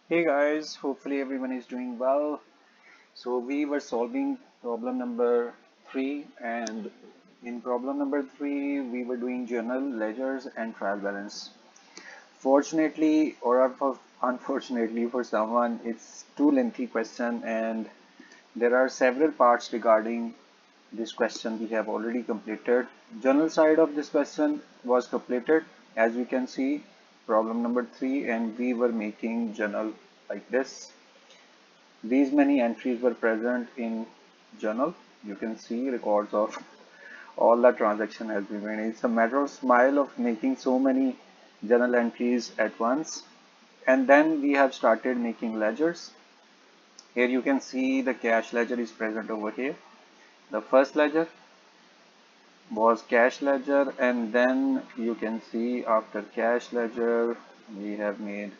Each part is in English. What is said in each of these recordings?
Hey guys, hopefully everyone is doing well. So we were solving problem number 3, and in problem number 3 we were doing journal, ledgers and trial balance. Fortunately or unfortunately for someone, it's too lengthy question and there are several parts regarding this question we have already completed. Journal side of this question was completed, as you can see, problem number 3, and we were making journal like this. These many entries were present in journal. You can see records of all the transaction has been made. It's a matter of smile of making so many journal entries at once. And then we have started making ledgers. Here you can see the cash ledger is present over here. The first ledger was cash ledger, and then you can see after cash ledger we have made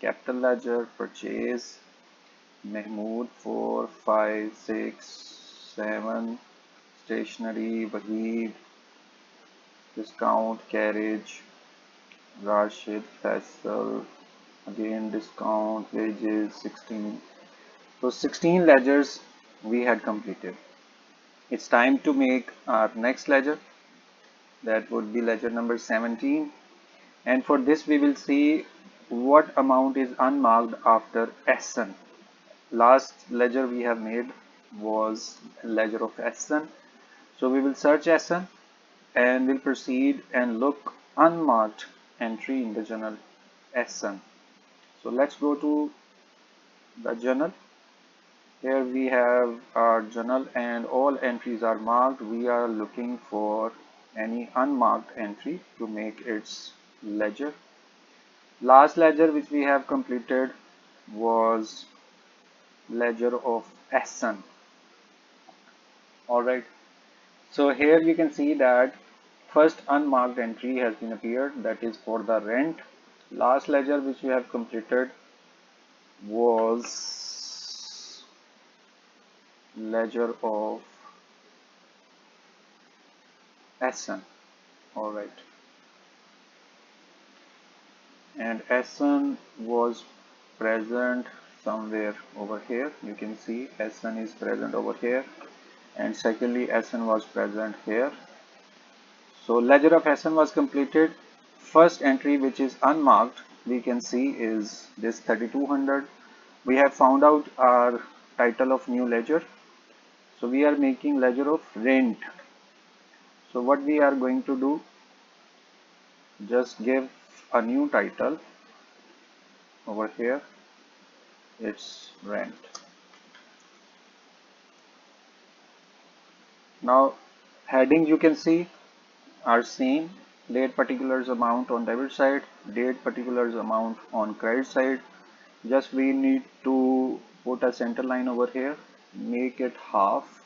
capital ledger, purchase, Mahmood 4, 5, 6, 7, stationery, Wahid, discount, carriage, Rashid, Faisal, again discount, wages, 16. So 16 ledgers we had completed. It's time to make our next ledger. That would be ledger number 17. And for this we will see what amount is unmarked after SN. Last ledger we have made was ledger of SN. So we will search SN and we'll proceed and look unmarked entry in the journal SN. So let's go to the journal. Here we have our journal and all entries are marked. We are looking for any unmarked entry to make its ledger. Last ledger which we have completed was ledger of SN. Alright. So here you can see that first unmarked entry has been appeared, that is for the rent. Last ledger which we have completed was ledger of SN. Alright. And SN was present somewhere over here. You can see SN is present over here. And secondly, SN was present here. So ledger of SN was completed. First entry which is unmarked we can see is this 3200. We have found out our title of new ledger. So we are making ledger of rent. So what we are going to do, just give a new title over here. It's rent. Now headings you can see are same. Date particulars amount on debit side, date particulars amount on credit side. Just we need to put a center line over here, make it half,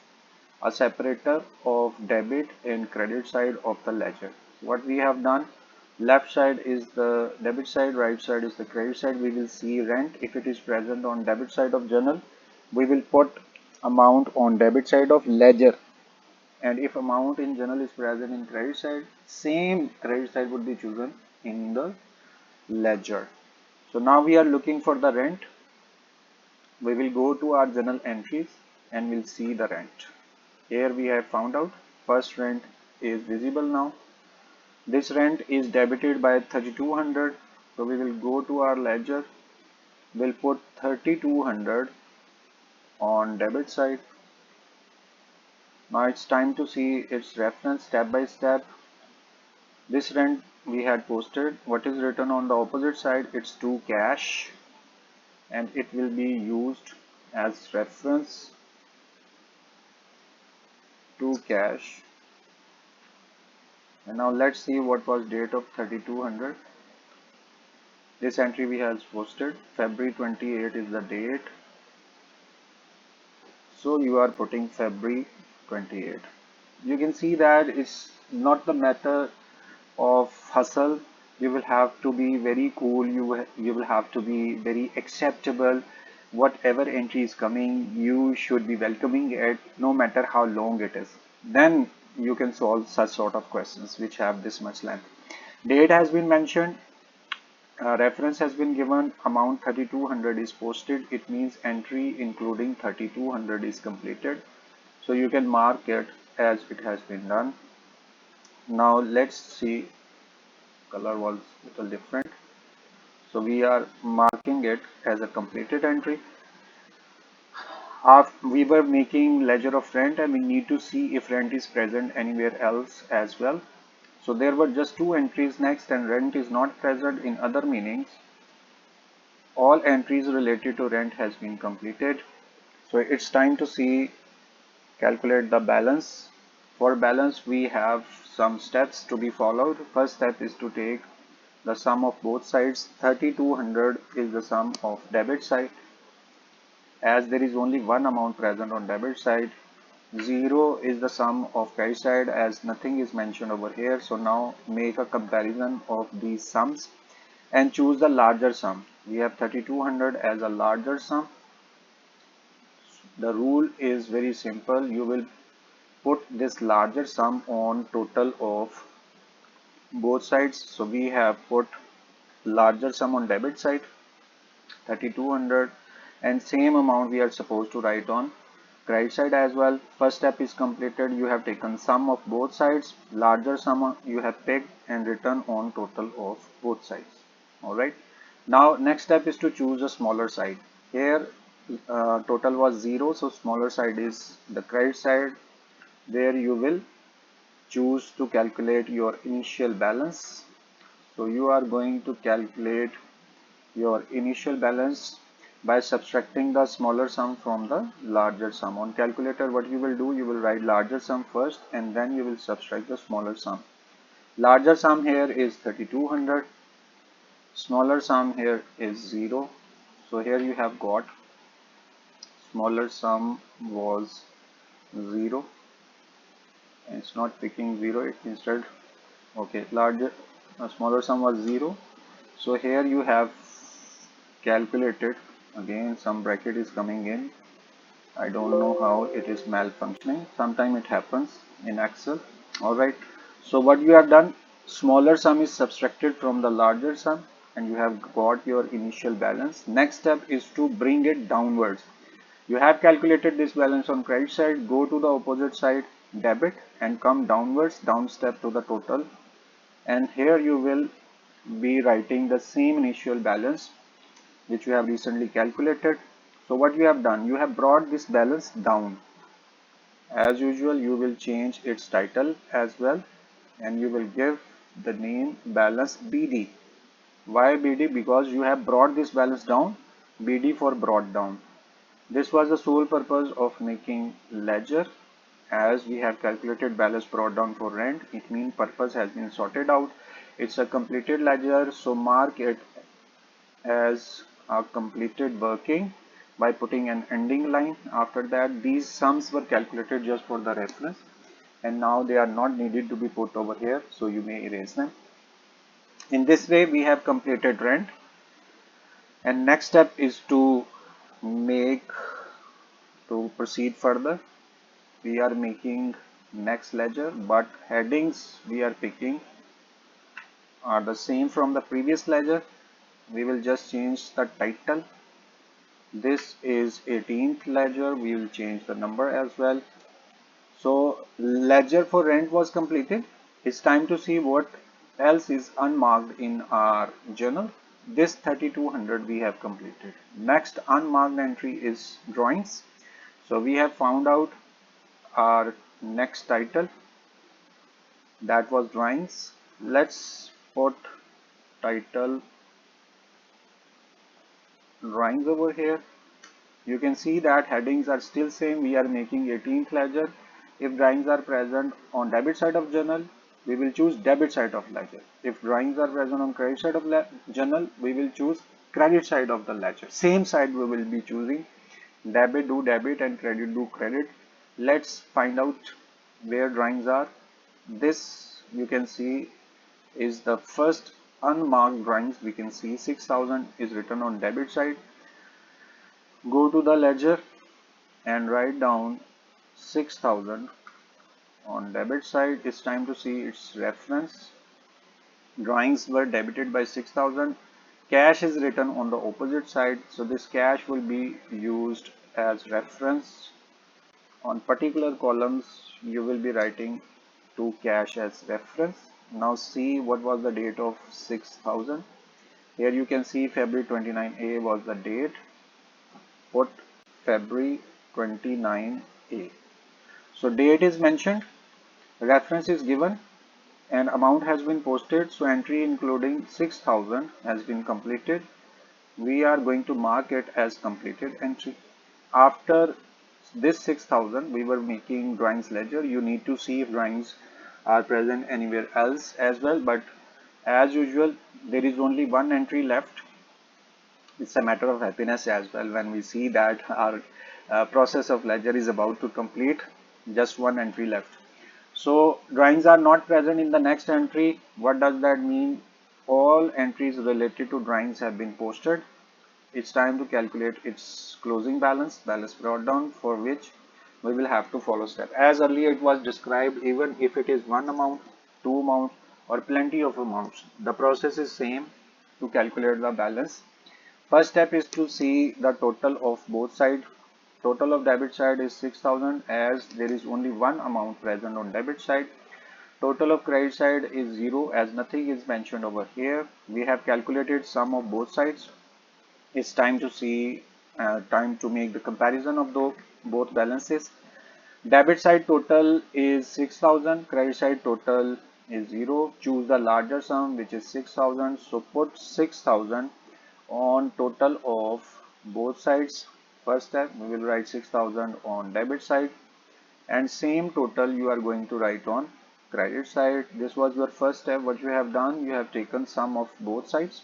a separator of debit and credit side of the ledger. What we have done, left side is the debit side, right side is the credit side. We will see rent. If it is present on debit side of journal, we will put amount on debit side of ledger. And if amount in journal is present in credit side, same credit side would be chosen in the ledger. So now we are looking for the rent. We will go to our journal entries and we'll see the rent. Here we have found out first rent is visible now. This rent is debited by 3200. So we will go to our ledger. We'll put 3200 on debit side. Now it's time to see its reference step by step. This rent we had posted. What is written on the opposite side? It's to cash, and it will be used as reference to cash. And now let's see what was date of 3200. This entry we have posted. February 28 is the date. So you are putting February 28. You can see that it's not the method of hustle. You will have to be very cool. You will have to be very acceptable. Whatever entry is coming, you should be welcoming it, no matter how long it is. Then you can solve such sort of questions which have this much length. Date has been mentioned. Reference has been given, amount 3200 is posted. It means entry including 3200 is completed. So you can mark it as it has been done. Now let's see, color was little different. So we are marking it as a completed entry. We were making ledger of rent and we need to see if rent is present anywhere else as well. So there were just two entries next and rent is not present. In other meanings, all entries related to rent has been completed. So it's time to see, calculate the balance. For balance, we have some steps to be followed. First step is to take the sum of both sides. 3200 is the sum of debit side. As there is only one amount present on debit side, 0 is the sum of credit side as nothing is mentioned over here. So now make a comparison of these sums and choose the larger sum. We have 3200 as a larger sum. The rule is very simple. You will put this larger sum on total of both sides. So we have put larger sum on debit side 3200 and same amount we are supposed to write on credit side as well. First step is completed. You have taken sum of both sides, larger sum you have picked and written on total of both sides. Alright. Now next step is to choose a smaller side. Here total was 0, so smaller side is the credit side, where you will choose to calculate your initial balance. So you are going to calculate your initial balance by subtracting the smaller sum from the larger sum. On calculator, what you will do, you will write larger sum first and then you will subtract the smaller sum. Larger sum here is 3200, smaller sum here is 0. So here you have got smaller sum was 0. It's not picking 0, it instead, okay, larger smaller sum was 0. So here you have calculated, again some bracket is coming in. I don't know how it is malfunctioning. Sometimes it happens in Excel. Alright, so what you have done, smaller sum is subtracted from the larger sum and you have got your initial balance. Next step is to bring it downwards. You have calculated this balance on credit side, go to the opposite side, debit, and come downwards, down step to the total. And here you will be writing the same initial balance which you have recently calculated. So what you have done, you have brought this balance down. As usual, you will change its title as well and you will give the name balance BD. Why BD? Because you have brought this balance down, BD for brought down. This was the sole purpose of making ledger. As we have calculated balance brought down for rent, it means purpose has been sorted out. It's a completed ledger, so mark it as a completed working by putting an ending line. After that, these sums were calculated just for the reference and now they are not needed to be put over here, so you may erase them. In this way we have completed rent, and next step is to make to proceed further. We are making next ledger, but headings we are picking are the same from the previous ledger. We will just change the title. This is 18th ledger. We will change the number as well. So ledger for rent was completed. It's time to see what else is unmarked in our journal. This 3200 we have completed. Next unmarked entry is drawings. So we have found out our next title, that was drawings. Let's put title drawings over here. You can see that headings are still same. We are making 18th ledger. If drawings are present on debit side of journal, we will choose debit side of ledger. If drawings are present on credit side of journal, we will choose credit side of the ledger. Same side we will be choosing. Debit do debit and credit do credit. Let's find out where drawings are. This you can see is the first unmarked drawings. We can see 6000 is written on debit side. Go to the ledger and write down 6000 on debit side. It's time to see its reference. Drawings were debited by 6000. Cash is written on the opposite side, so this cash will be used as reference. On particular columns you will be writing to cash as reference. Now see what was the date of 6000. Here you can see February 29A was the date. Put February 29A. So date is mentioned, reference is given, and amount has been posted. So entry including 6000 has been completed. We are going to mark it as completed entry. After this 6000, we were making drawings ledger. You need to see if drawings are present anywhere else as well, but as usual there is only one entry left. It's a matter of happiness as well when we see that our process of ledger is about to complete. Just one entry left. So drawings are not present in the next entry. What does that mean? All entries related to drawings have been posted. It's time to calculate its closing balance brought down, for which we will have to follow step. As earlier it was described, even if it is one amount, two amounts, or plenty of amounts, the process is same to calculate the balance. First step is to see the total of both sides. Total of debit side is 6000, as there is only one amount present on debit side. Total of credit side is 0, as nothing is mentioned over here. We have calculated sum of both sides. It's time to see, time to make the comparison of both balances. Debit side total is 6000, credit side total is 0. Choose the larger sum, which is 6000. So put 6000 on total of both sides. First step, we will write 6000 on debit side, and same total you are going to write on credit side. This was your first step. What you have done, you have taken sum of both sides,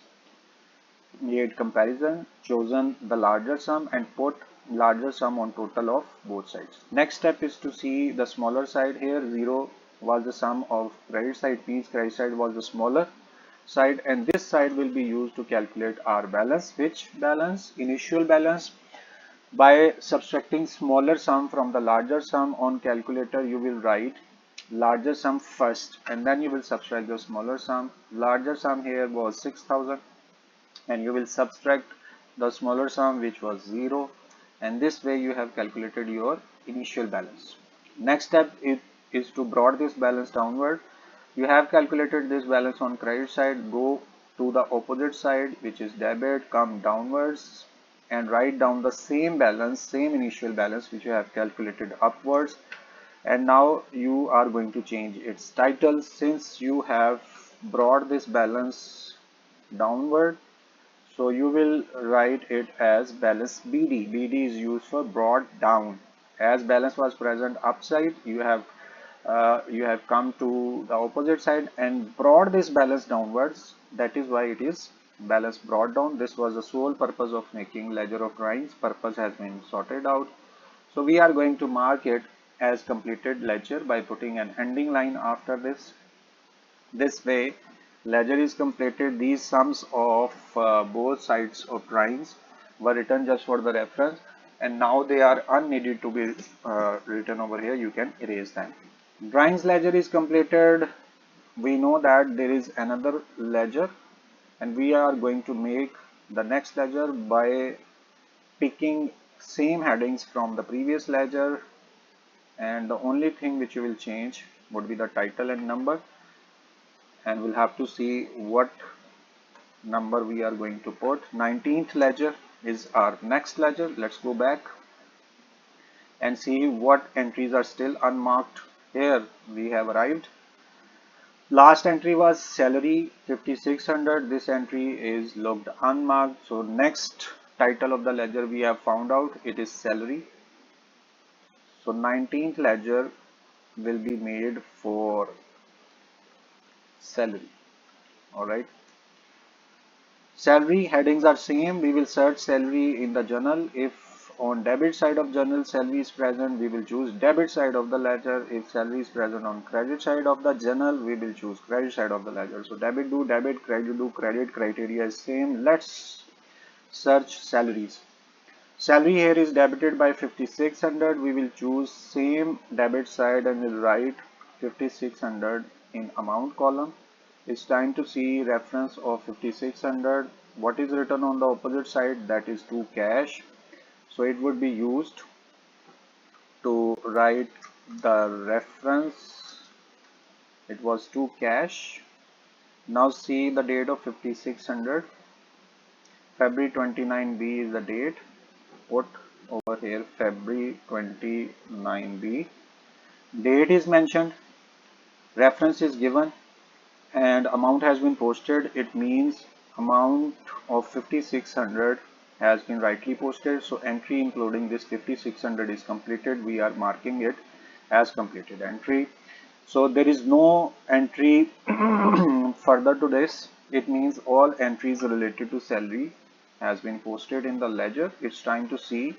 made comparison, chosen the larger sum, and put larger sum on total of both sides. Next step is to see the smaller side. Here 0 was the sum of credit side piece, credit side was the smaller side, and this side will be used to calculate our balance. Which balance? Initial balance. By subtracting smaller sum from the larger sum on calculator, you will write larger sum first and then you will subtract the smaller sum. Larger sum here was 6000, and you will subtract the smaller sum, which was 0, and this way you have calculated your initial balance. Next step is to brought this balance downward. You have calculated this balance on credit side. Go to the opposite side, which is debit, come downwards and write down the same balance, same initial balance which you have calculated upwards. And now you are going to change its title. Since you have brought this balance downward, so you will write it as balance BD. BD is used for brought down. As balance was present upside, you have come to the opposite side and brought this balance downwards. That is why it is balance brought down. This was the sole purpose of making ledger of drawings. Purpose has been sorted out. So we are going to mark it as completed ledger by putting an ending line after this. This way ledger is completed. These sums of both sides of drawings were written just for the reference, and now they are unneeded to be written over here. You can erase them. Drawings ledger is completed. We know that there is another ledger, and we are going to make the next ledger by picking same headings from the previous ledger, and the only thing which you will change would be the title and number, and we'll have to see what number we are going to put. 19th ledger is our next ledger. Let's go back and see what entries are still unmarked. Here we have arrived. Last entry was salary 5600. This entry is looked unmarked. So next title of the ledger we have found out, it is salary. So 19th ledger will be made for salary. All right. Salary headings are same. We will search salary in the journal. If on debit side of journal salary is present, we will choose debit side of the ledger. If salary is present on credit side of the journal, we will choose credit side of the ledger. So debit do debit, credit do credit. Criteria is same. Let's search salaries. Salary here is debited by 5600. We will choose same debit side and will write 5600 in amount column. It's time to see reference of 5600. what is written on the opposite side, that is to cash. So it would be used to write the reference. It was to cash. Now see the date of 5600. February 29B is the date. Put over here February 29B. Date is mentioned, reference is given, and amount has been posted. It means amount of 5600 has been rightly posted. So entry including this 5600 is completed. We are marking it as completed entry. So there is no entry further to this. It means all entries related to salary has been posted in the ledger. It's time to see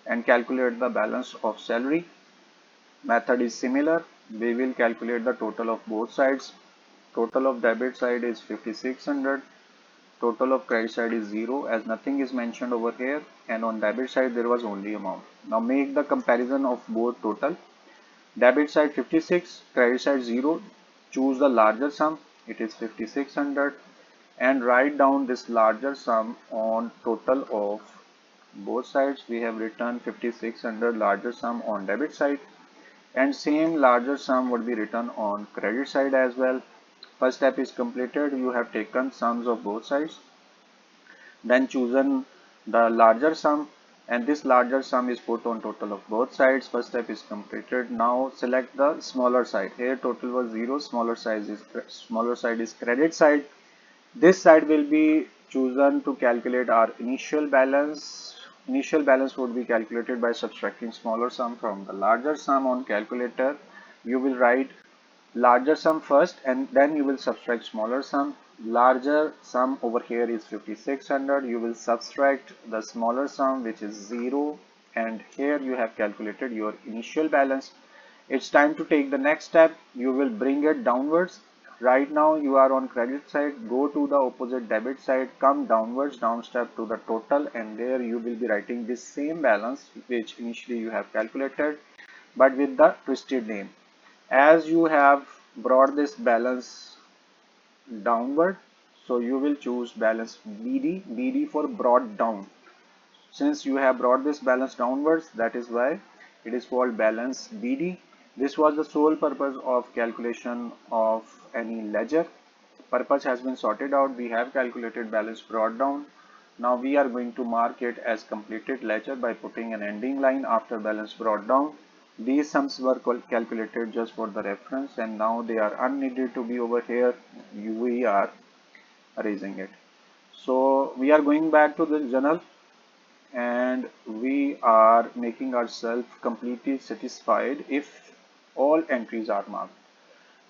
and calculate the balance of salary. Method is similar. We will calculate the total of both sides. Total of debit side is 5600. Total of credit side is 0, as nothing is mentioned over here, and on debit side there was only amount. Now make the comparison of both total. Debit side 56, credit side 0. Choose the larger sum, it is 5600, and write down this larger sum on total of both sides. We have written 5600 larger sum on debit side, and same larger sum would be written on credit side as well. First step is completed. You have taken sums of both sides, then chosen the larger sum, and this larger sum is put on total of both sides. First step is completed. Now select the smaller side. Here total was 0, smaller side is credit side. This side will be chosen to calculate our initial balance. Initial balance would be calculated by subtracting smaller sum from the larger sum. On calculator you will write larger sum first and then you will subtract smaller sum. Larger sum over here is 5600. You will subtract the smaller sum, which is 0, and here you have calculated your initial balance. It's time to take the next step. You will bring it downwards. Right now you are on credit side. Go to the opposite debit side, come downwards, down step to the total, and there you will be writing this same balance which initially you have calculated, but with the twisted name. As you have brought this balance downward, so you will choose balance BD for brought down. Since you have brought this balance downwards, that is why it is called balance BD. This was the sole purpose of calculation of any ledger. Purpose has been sorted out. We have calculated balance brought down. Now we are going to mark it as completed ledger by putting an ending line after balance brought down. These sums were calculated just for the reference, and now they are unneeded to be over here. We are erasing it. So we are going back to the journal and we are making ourselves completely satisfied if all entries are marked.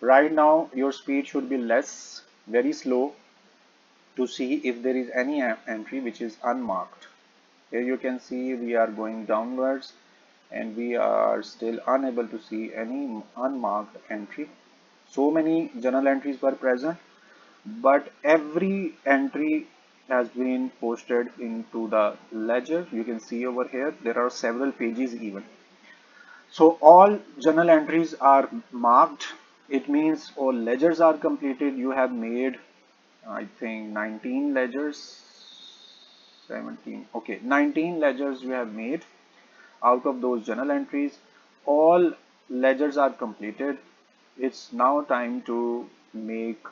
Right now your speed should be less, very slow, to see if there is any entry which is unmarked. Here you can see we are going downwards and we are still unable to see any unmarked entry. So many journal entries were present, but every entry has been posted into the ledger. You can see over here there are several pages even. So all journal entries are marked. It means all ledgers are completed. You have made, I think, 19 ledgers, 17, okay, 19 ledgers you have made. Out of those journal entries, all ledgers are completed. It's now time to make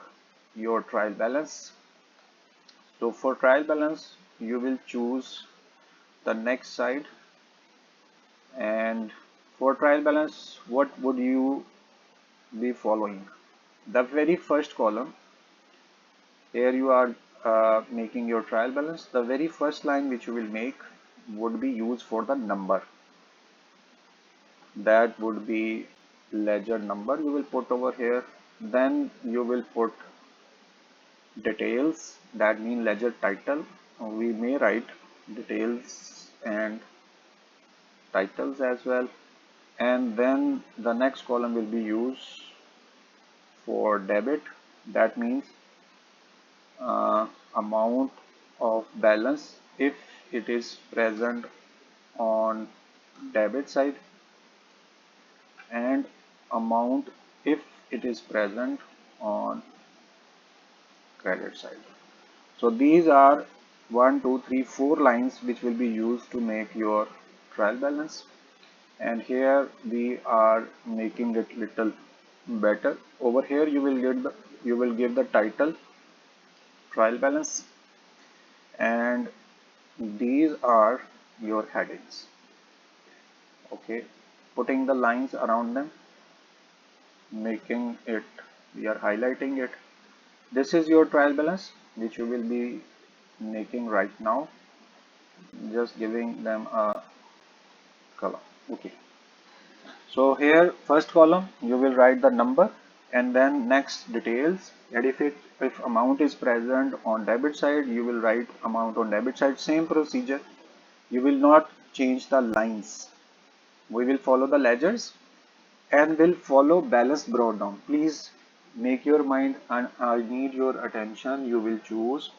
your trial balance. So for trial balance, you will choose the next side, and for trial balance, what would you be following? The very first column, here you are making your trial balance. The very first line which you will make would be used for the number. That would be ledger number you will put over here. Then you will put details, that means ledger title. We may write details and titles as well. And then the next column will be used for debit. That means amount of balance if it is present on debit side, and amount if it is present on credit side. So these are 1 2 3 4 lines which will be used to make your trial balance. And here we are making it little better. Over here you will give the title trial balance, and these are your headings. Okay, putting the lines around them, making it, we are highlighting it. This is your trial balance which you will be making right now, just giving them a color. Okay, so here first column you will write the number, and then next details. And if amount is present on debit side, you will write amount on debit side. Same procedure, you will not change the lines. We will follow the ledgers and will follow balance brought down. Please make your mind, and I need your attention. You will choose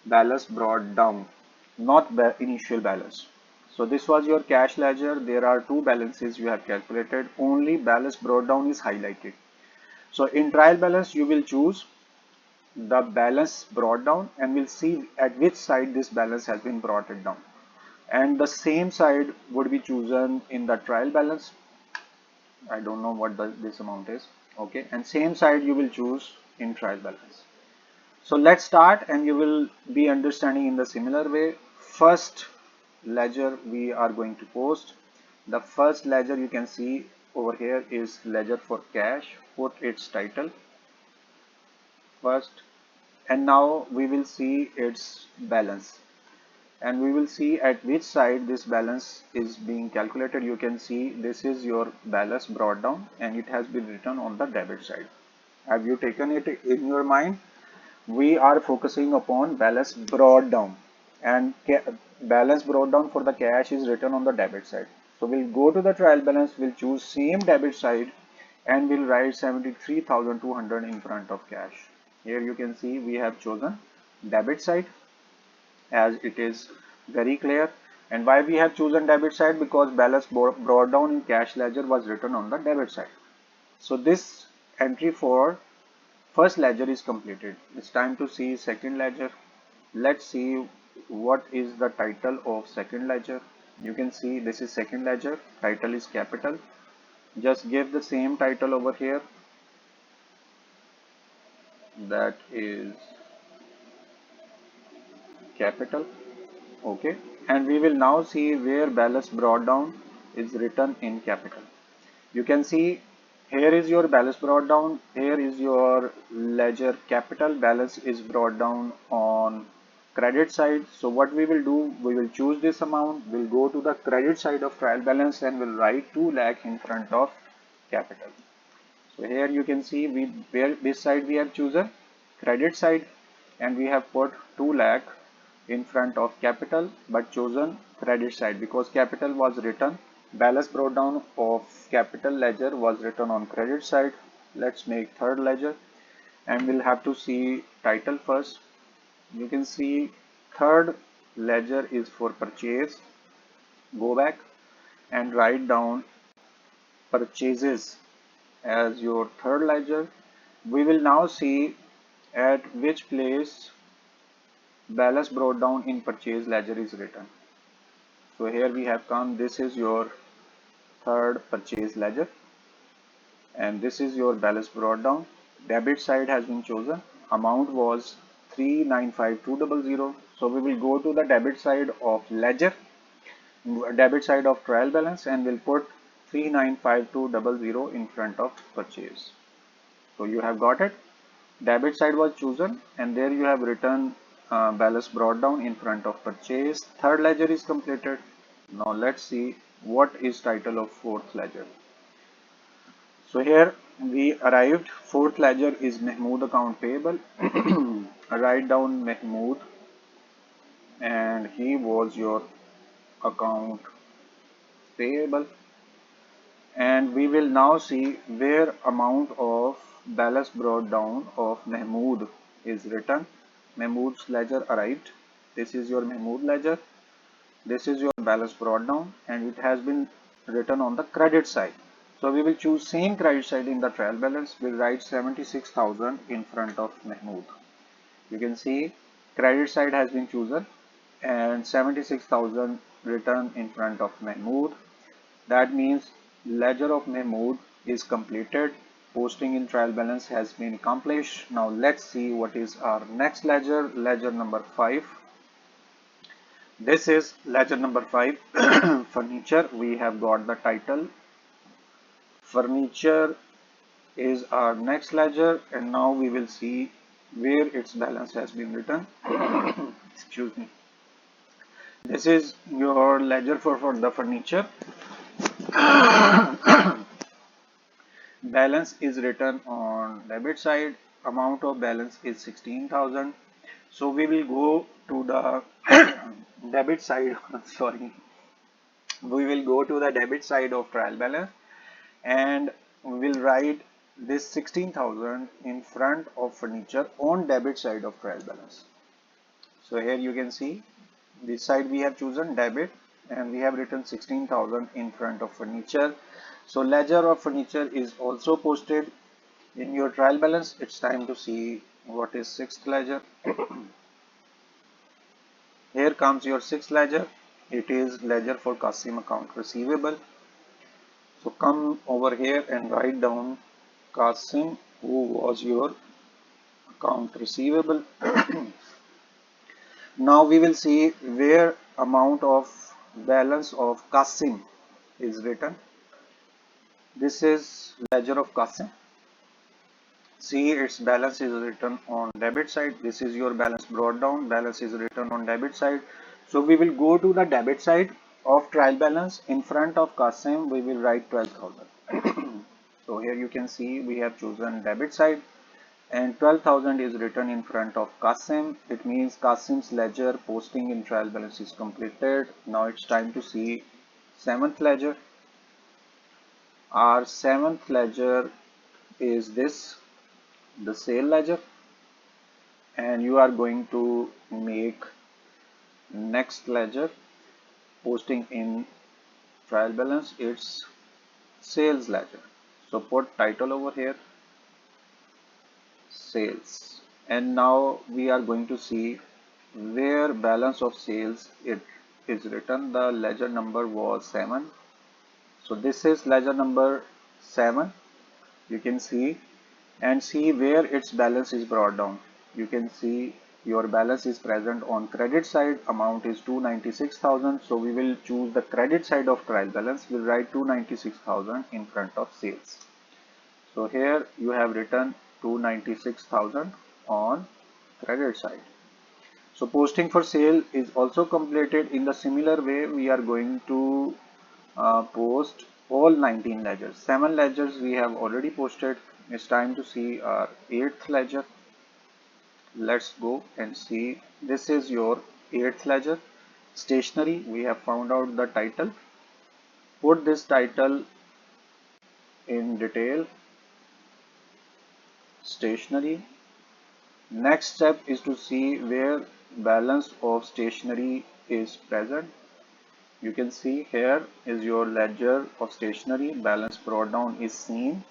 balance brought down, not initial balance. So this was your cash ledger. There are two balances you have calculated. Only balance brought down is highlighted. So in trial balance, you will choose the balance brought down, and we'll see at which side this balance has been brought it down. And the same side would be chosen in the trial balance. I don't know what this amount is. Okay, and same side you will choose in trial balance. So let's start, and you will be understanding in the similar way. First ledger we are going to post. The first ledger you can see over here is ledger for cash. Put its title first, and now we will see its balance, and we will see at which side this balance is being calculated. You can see this is your balance brought down, and it has been written on the debit side. Have you taken it in your mind? We are focusing upon balance brought down, and balance brought down for the cash is written on the debit side. So we'll go to the trial balance, we'll choose same debit side, and we'll write 73,200 in front of cash. Here you can see we have chosen debit side, as it is very clear. And why we have chosen debit side? Because balance brought down in cash ledger was written on the debit side. So this entry for first ledger is completed. It's time to see second ledger. Let's see what is the title of second ledger. You can see this is second ledger. Title is capital. Just give the same title over here. That is capital. Okay. And we will now see where balance brought down is written in capital. You can see here is your balance brought down. Here is your ledger capital. Balance is brought down on credit side. So what we will do, we will choose this amount. We'll go to the credit side of trial balance, and we'll write 2 lakh in front of capital. So here you can see where this side we have chosen credit side, and we have put 2 lakh in front of capital, but chosen credit side because capital was written, balance brought down of capital ledger was written on credit side. Let's make third ledger, and we'll have to see title first. You can see third ledger is for purchase. Go back and write down purchases as your third ledger. We will now see at which place balance brought down in purchase ledger is written. So here we have come, this is your third purchase ledger, and this is your balance brought down. Debit side has been chosen. Amount was 395,200. So we will go to the debit side of ledger, debit side of trial balance, and we'll put 395,200 in front of purchase. So you have got it. Debit side was chosen, and there you have written balance brought down in front of purchase. Third ledger is completed. Now let's see what is title of fourth ledger. So here we arrived. Fourth ledger is Mahmood account payable. Write down Mahmood, and he was your account payable. And we will now see where amount of balance brought down of Mahmood is written. Mahmood's ledger arrived. This is your Mahmood ledger. This is your balance brought down, and it has been written on the credit side. So we will choose same credit side in the trial balance. We'll write 76,000 in front of Mahmood. You can see credit side has been chosen. and 76,000 written in front of Mahmood. That means ledger of Mahmood is completed. Posting in trial balance has been accomplished. Now let's see what is our next ledger, ledger number 5. This is ledger number 5, furniture. We have got the title. Furniture is our next ledger, and now we will see where its balance has been written. Excuse me. This is your ledger for the furniture. Balance is written on debit side. Amount of balance is 16,000. So we will go to the debit side. Sorry. We will go to the debit side of trial balance, and we will write this 16,000 in front of furniture on debit side of trial balance. So here you can see this side we have chosen debit, and we have written 16,000 in front of furniture. So ledger of furniture is also posted in your trial balance. It's time to see what is sixth ledger. Here comes your sixth ledger. It is ledger for Qasim account receivable. So come over here and write down Qasim, who was your account receivable. Now we will see where amount of balance of Qasim is written. This is ledger of Qasim. See, its balance is written on debit side. This is your balance brought down. Balance is written on debit side. So we will go to the debit side of trial balance. In front of Qasim, we will write 12,000. So here you can see we have chosen debit side, and 12,000 is written in front of Qasim. It means Qasim's ledger posting in trial balance is completed. Now it's time to see seventh ledger. Our seventh ledger is this, the sale ledger, and you are going to make next ledger posting in trial balance. It's sales ledger. So put title over here, sales, and now we are going to see where balance of sales it is written. The ledger number was 7. So this is ledger number 7. You can see, and see where its balance is brought down. You can see your balance is present on credit side. Amount is 296,000. So we will choose the credit side of trial balance. We'll write 296,000 in front of sales. So here you have written 296,000 on credit side. So posting for sale is also completed. In the similar way, we are going to post all 19 ledgers. 7 ledgers we have already posted. It's time to see our 8th ledger. Let's go and see. This is your 8th ledger. Stationery, we have found out the title. Put this title in detail. Stationery. Next step is to see where balance of stationery is present. You can see here is your ledger of stationery. Balance brought down is seen,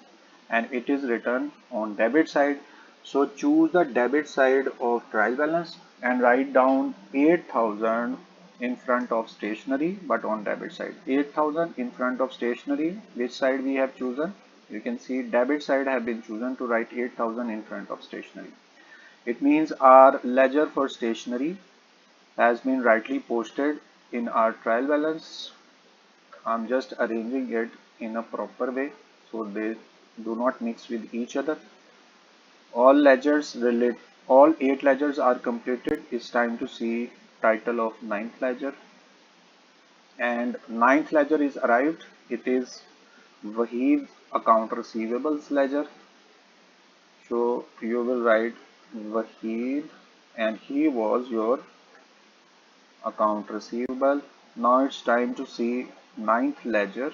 and it is written on debit side. So choose the debit side of trial balance and write down 8,000 in front of stationery, but on debit side. 8,000 in front of stationery. Which side we have chosen? You can see debit side have been chosen to write 8,000 in front of stationery. It means our ledger for stationery has been rightly posted in our trial balance. I'm just arranging it in a proper way so they do not mix with each other. All 8 ledgers are completed. It's time to see title of ninth ledger, and ninth ledger is arrived. It is Wahid account receivables ledger. So you will write Wahid, and he was your account receivable. Now it's time to see ninth ledger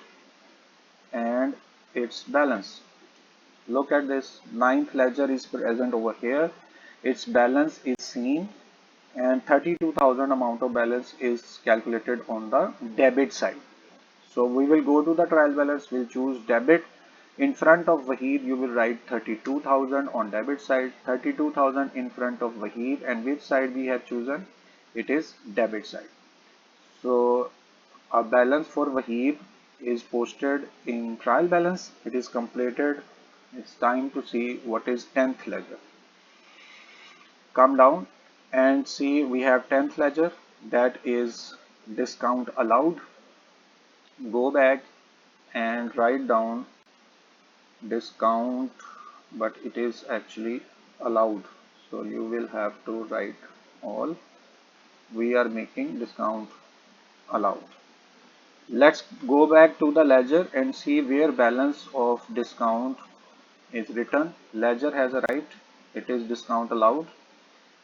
and its balance. Look at this, ninth ledger is present over here. Its balance is seen, and 32,000 amount of balance is calculated on the debit side. So we will go to the trial balance. We'll choose debit. In front of Wahid, you will write 32,000 on debit side, 32,000 in front of Wahid, and which side we have chosen? it is debit side. So a balance for Wahib is posted in trial balance. It is completed. It's time to see what is 10th ledger. Come down and see we have 10th ledger, that is discount allowed. Go back and write down discount, but it is actually allowed. So you will have to write all. We are making discount allowed. Let's go back to the ledger and see where balance of discount is written. Ledger has arrived. It is discount allowed.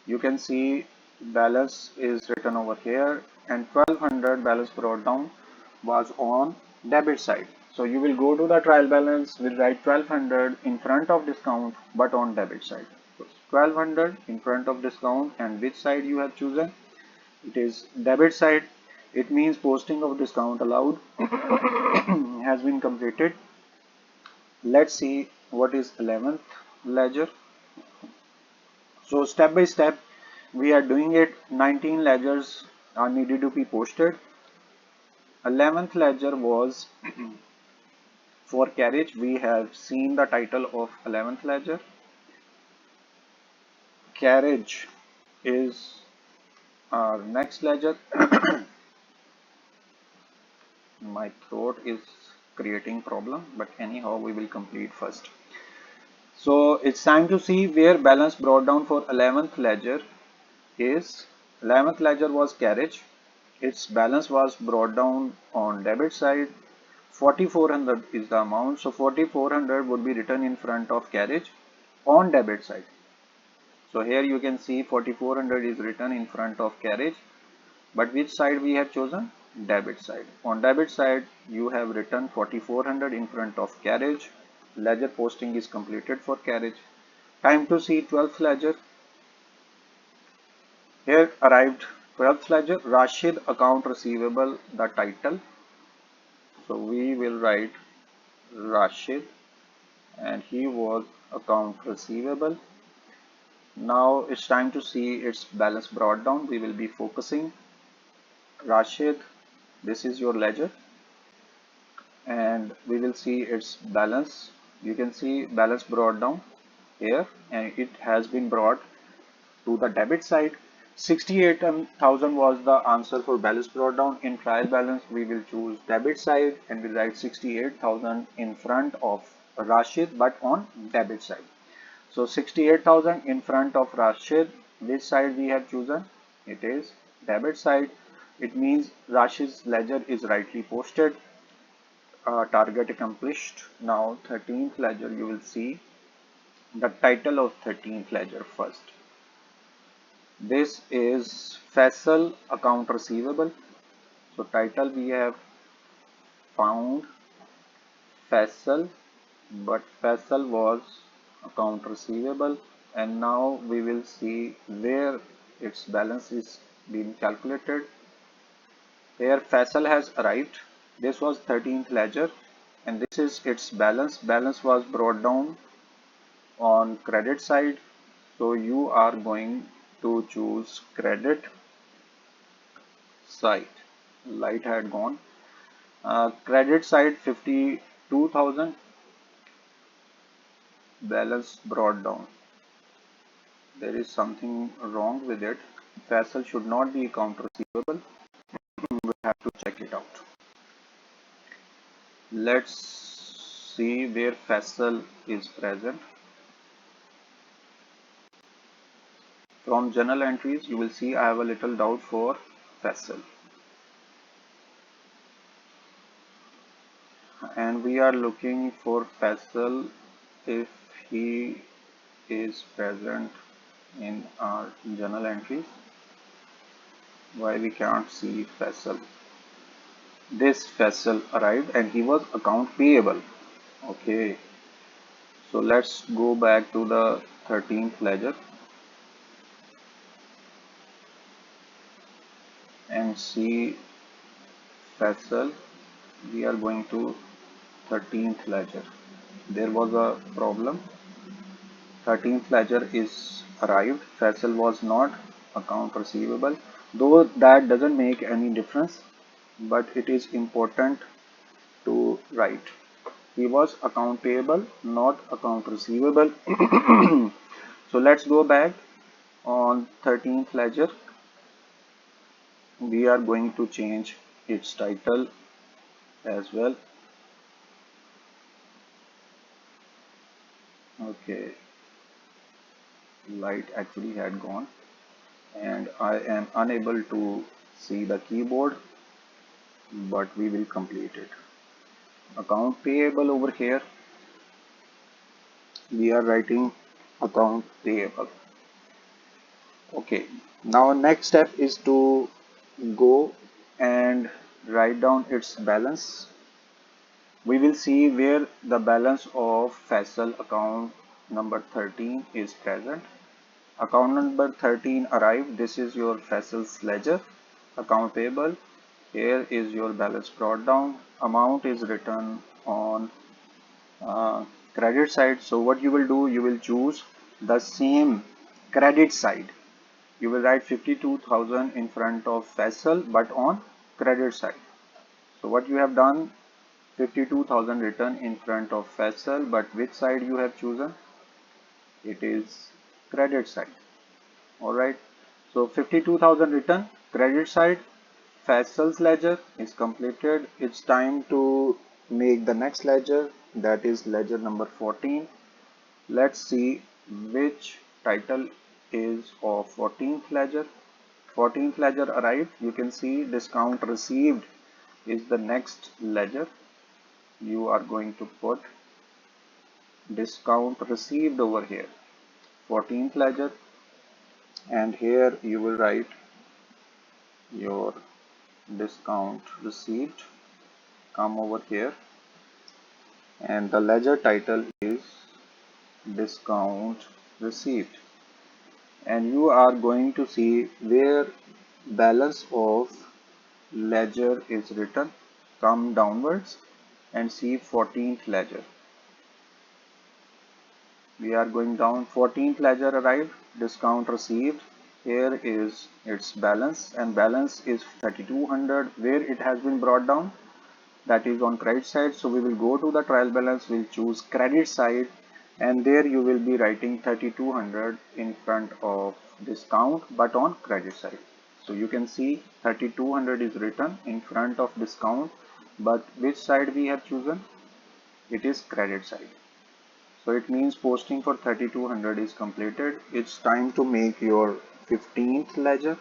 You can see balance is written over here, and 1200 balance brought down was on debit side. So you will go to the trial balance, will write 1200 in front of discount but on debit side. So 1200 in front of discount, and which side you have chosen? It is debit side. It means posting of discount allowed has been completed. Let's see what is 11th ledger. So step by step we are doing it. 19 ledgers are needed to be posted. 11th ledger was for carriage. We have seen the title of 11th ledger. Carriage is our next ledger. My throat is creating problem, but anyhow we will complete first. So it's time to see where balance brought down for 11th ledger is. 11th ledger was carriage. Its balance was brought down on debit side. 4400 is the amount, so 4400 would be written in front of carriage on debit side. So here you can see 4400 is written in front of carriage, but which side we have chosen? Debit side. On debit side you have written 4400 in front of carriage. Ledger posting is completed for carriage. Time to see 12th ledger. Here arrived 12th ledger, Rashid account receivable, the title. So we will write Rashid, and he was account receivable. Now it's time to see its balance brought down. We will be focusing Rashid. This is your ledger, and we will see its balance. You can see balance brought down here, and it has been brought to the debit side. 68,000 was the answer for balance brought down. In trial balance we will choose debit side and we write 68,000 in front of Rashid but on debit side. So 68,000 in front of Rashid. Which side we have chosen? It is debit side. It means Rashid's ledger is rightly posted. Target accomplished. Now 13th ledger, you will see the title of 13th ledger first. This is Faisal account receivable. So title we have found Faisal, but Faisal was account receivable, and now we will see where its balance is being calculated. Here Faisal has arrived. This was 13th ledger, and this is its balance. Balance was brought down on credit side, so you are going to choose credit side. Light had gone. Credit side 52,000, balance brought down. There is something wrong with it. Faisal should not be account receivable. We have to check it out. Let's see where Faisal is present. From journal entries, you will see I have a little doubt for Faisal. And we are looking for Faisal if he is present in our journal entries. Why we can't see Faisal? This Faisal arrived and he was account payable. Okay, so let's go back to the 13th ledger and see Faisal. We are going to 13th ledger. There was a problem. 13th ledger is arrived. Faisal was not account receivable. though that doesn't make any difference, but it is important to write. He was account payable, not account receivable. So let's go back on 13th ledger. We are going to change its title as well. Okay, light actually had gone and I am unable to see the keyboard, but we will complete it. Account payable over here, we are writing account payable. Okay, now next step is to go and write down its balance. We will see where the balance of Faisal account number 13 is present. Account number 13 arrived. This is your Faisal's ledger. Account payable. Here is your balance brought down. Amount is written on credit side. So what you will do, you will choose the same credit side. You will write 52,000 in front of Faisal but on credit side. So what you have done, 52,000 written in front of Faisal, but which side you have chosen? It is credit side. Alright. So 52,000 written, credit side, Faisal's ledger is completed. It's time to make the next ledger, that is ledger number 14. Let's see which title is of 14th ledger. 14th ledger arrived. You can see discount received is the next ledger. You are going to put discount received over here, 14th ledger, and here you will write your discount received. Come over here and the ledger title is discount received, and you are going to see where balance of ledger is written. Come downwards and see 14th ledger. We are going down. 14th ledger arrived, discount received. Here is its balance, and balance is 3200. Where it has been brought down, that is on credit side. So we will go to the trial balance, we'll choose credit side, and there you will be writing 3200 in front of discount but on credit side. So you can see 3200 is written in front of discount, but which side we have chosen? It is credit side. So it means posting for 3200 is completed. It's time to make your 15th ledger,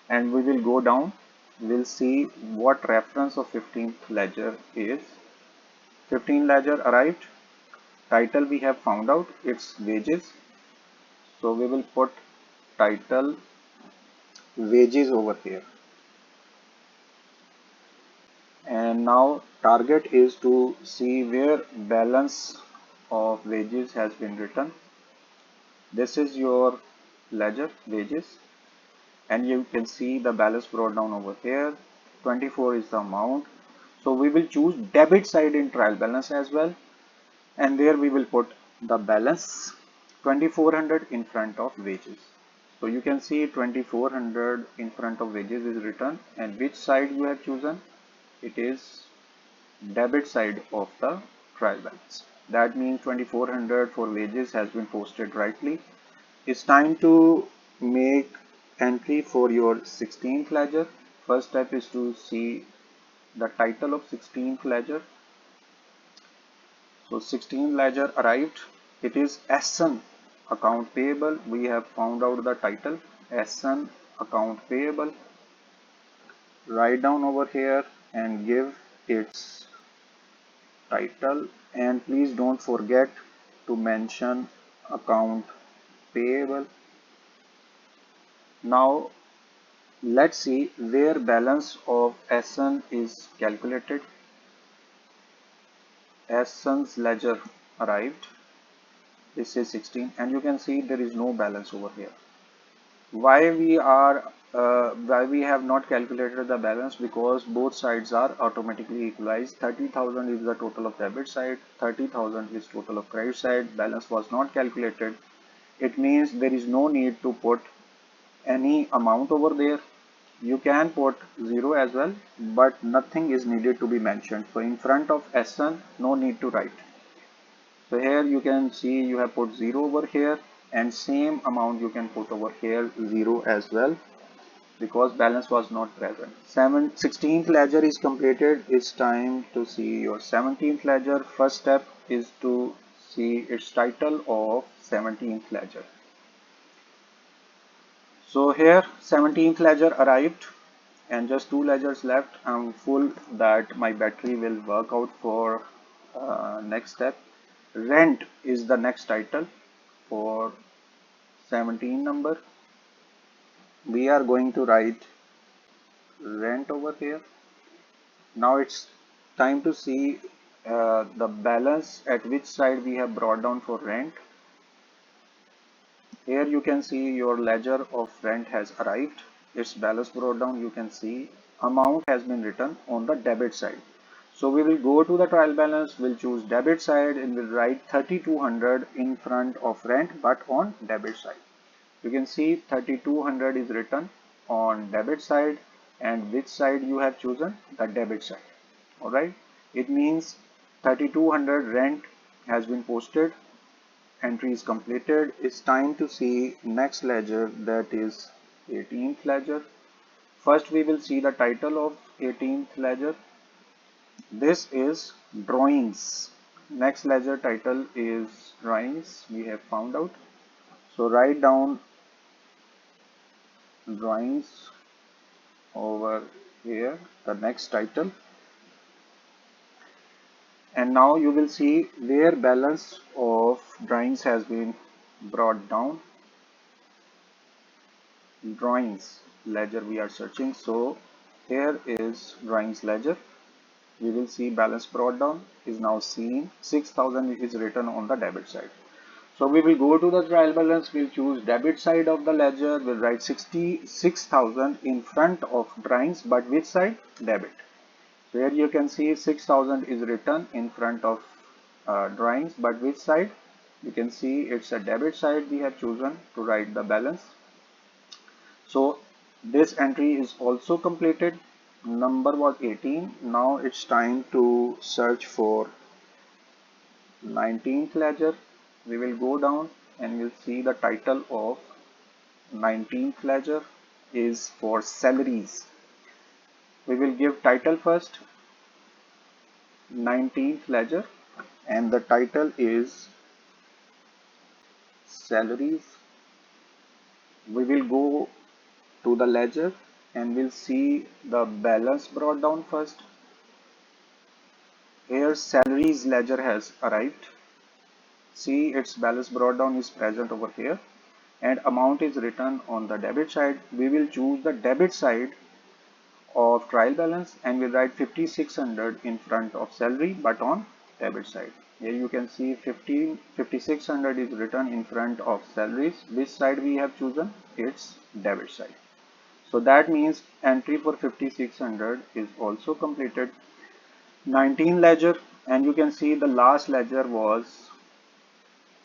and we will go down. We'll see what reference of 15th ledger is. 15th ledger arrived. Title we have found out, it's wages. So we will put title wages over here. And now target is to see where balance of wages has been written. This is your ledger wages, and you can see the balance brought down over here. 24 is the amount. So we will choose debit side in trial balance as well, and there we will put the balance 2400 in front of wages. So you can see 2400 in front of wages is written, and which side you have chosen? It is debit side of the trial balance. That means 2400 for wages has been posted rightly. It's time to make entry for your 16th ledger. First step is to see the title of 16th ledger. So 16th ledger arrived. It is SN account payable. We have found out the title, SN account payable. Write down over here and give its title, and please don't forget to mention account payable. Now let's see where balance of SN is calculated. SN's ledger arrived. This is 16, and you can see there is no balance over here. Why we have not calculated the balance? Because both sides are automatically equalized. 30,000 is the total of debit side, 30,000 is total of credit side. Balance was not calculated. It means there is no need to put any amount over there. You can put 0 as well, but nothing is needed to be mentioned. So in front of SN, no need to write. So here you can see you have put 0 over here, and same amount you can put over here 0 as well, because balance was not present. 16th ledger is completed. It's time to see your 17th ledger. First step is to see its title of 17th ledger. So here 17th ledger arrived and just two ledgers left. I'm full that my battery will work out for next step. Rent is the next title for 17 number. We are going to write rent over here. Now it's time to see the balance at which side we have brought down for rent. Here you can see your ledger of rent has arrived. Its balance brought down. You can see amount has been written on the debit side. So we will go to the trial balance. We'll choose debit side and we'll write 3200 in front of rent but on debit side. You can see 3200 is written on debit side, and which side you have chosen? The debit side. Alright, it means 3200 rent has been posted, entry is completed. It's time to see next ledger, that is 18th ledger. First we will see the title of 18th ledger. This is drawings. Next ledger title is drawings, we have found out. So write down drawings over here, the next title. And now you will see where balance of drawings has been brought down. Drawings ledger we are searching. So here is drawings ledger. We will see balance brought down is now seen. 6000 is written on the debit side. So we will go to the trial balance. We'll choose debit side of the ledger. We'll write 66,000 in front of drawings, but which side? Debit. So here you can see 6000 is written in front of drawings, but which side? You can see it's a debit side we have chosen to write the balance. So this entry is also completed. Number was 18. Now it's time to search for 19th ledger. We will go down and we'll see the title of 19th ledger is for salaries. We will give title first, 19th ledger, and the title is salaries. We will go to the ledger and we'll see the balance brought down first. Here salaries ledger has arrived. See, its balance brought down is present over here, and amount is written on the debit side. We will choose the debit side of trial balance and we'll write 5600 in front of salary but on debit side. Here you can see 5600 is written in front of salaries. Which side we have chosen? It's debit side. So that means entry for 5600 is also completed. 19 ledger, and you can see the last ledger was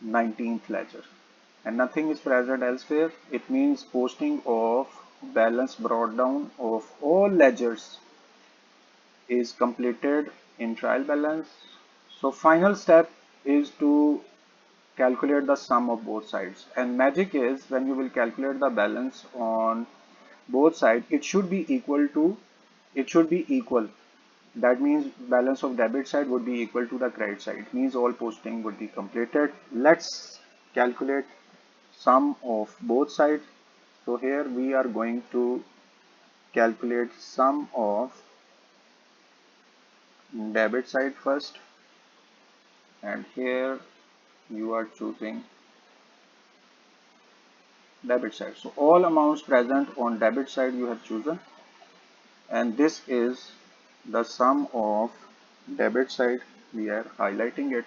19th ledger and nothing is present elsewhere. It means posting of balance brought down of all ledgers is completed in trial balance. So final step is to calculate the sum of both sides, and magic is when you will calculate the balance on both sides, it should be equal. That means balance of debit side would be equal to the credit side. Means all posting would be completed. Let's calculate sum of both sides. So here we are going to calculate sum of debit side first, and here you are choosing debit side. So all amounts present on debit side you have chosen, and this is the sum of debit side. We are highlighting it,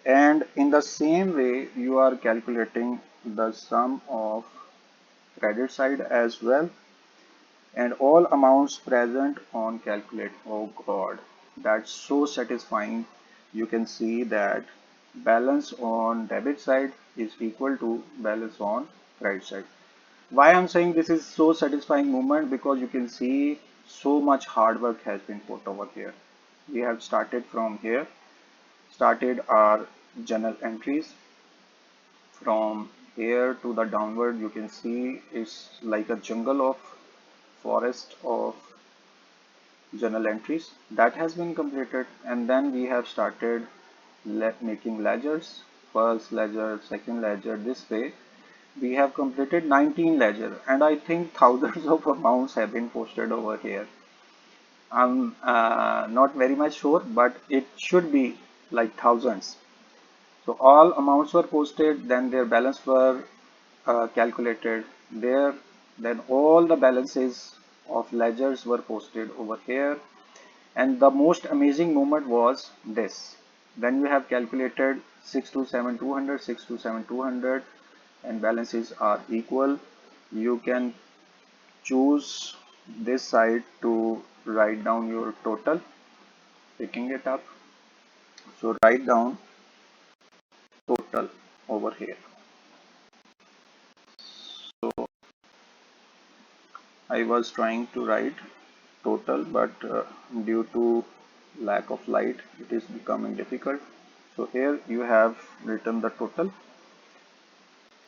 and in the same way you are calculating the sum of credit side as well, and all amounts present on calculate. Oh god, that's so satisfying. You can see that balance on debit side is equal to balance on credit side. Why I'm saying this is so satisfying moment, because you can see so much hard work has been put over here. We have started from here, started our journal entries. From here to the downward, you can see it's like a jungle of forest of journal entries that has been completed. And then we have started making ledgers, first ledger, second ledger. This way we have completed 19 ledger, and I think thousands of amounts have been posted over here. I'm not very much sure, but it should be like thousands. So all amounts were posted, then their balance were calculated there, then all the balances of ledgers were posted over here. And the most amazing moment was this: when you have calculated 627,200, 627,200, and balances are equal, you can choose this side to write down your total, picking it up. So write down total over here. So I was trying to write total, but due to lack of light, it is becoming difficult. So here you have written the total,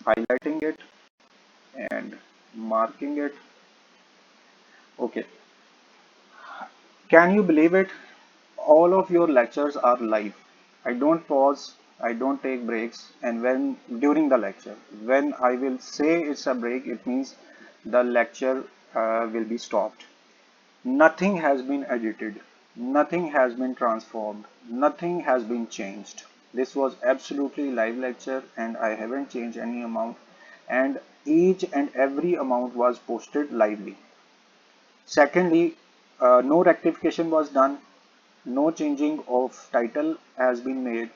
highlighting it and marking it. Okay, can you believe it? All of your lectures are live. I don't pause, I don't take breaks, and when during the lecture, when I will say it's a break, it means the lecture will be stopped. Nothing has been edited, nothing has been transformed, nothing has been changed. This was absolutely live lecture, and I haven't changed any amount, and each and every amount was posted lively. Secondly, no rectification was done, no changing of title has been made,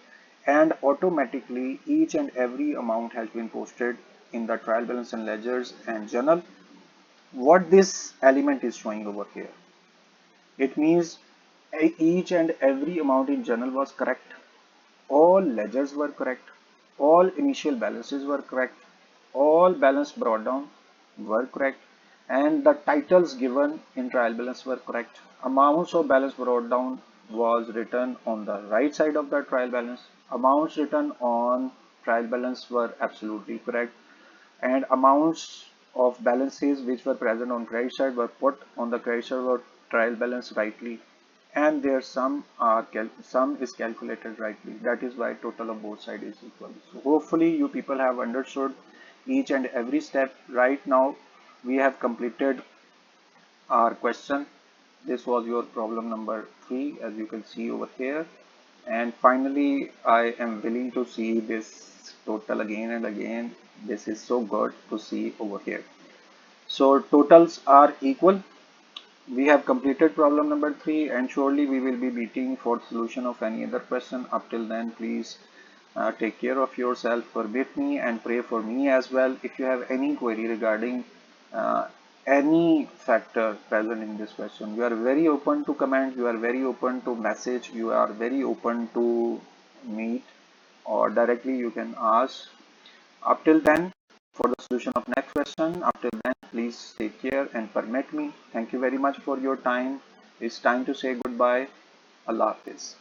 and automatically each and every amount has been posted in the trial balance and ledgers and journal. What this element is showing over here, it means each and every amount in journal was correct, all ledgers were correct, all initial balances were correct, all balance brought down were correct, and the titles given in trial balance were correct. Amounts of balance brought down was written on the right side of the trial balance. Amounts written on trial balance were absolutely correct, and amounts of balances which were present on credit side were put on the credit side of trial balance rightly, and their sum is calculated rightly. That is why total of both sides is equal. So hopefully you people have understood each and every step. Right now we have completed our question. This was your problem number 3, as you can see over here. And finally, I am willing to see this total again and again. This is so good to see over here. So totals are equal. We have completed problem number 3, and surely we will be meeting for solution of any other question. Up till then, please take care of yourself, forgive me, and pray for me as well. If you have any query regarding uh, any factor present in this question, you are very open to comment, you are very open to message, you are very open to meet, or directly you can ask. Up till then, for the solution of next question, up till then, please take care and permit me. Thank you very much for your time. It's time to say goodbye. Allah Hafiz.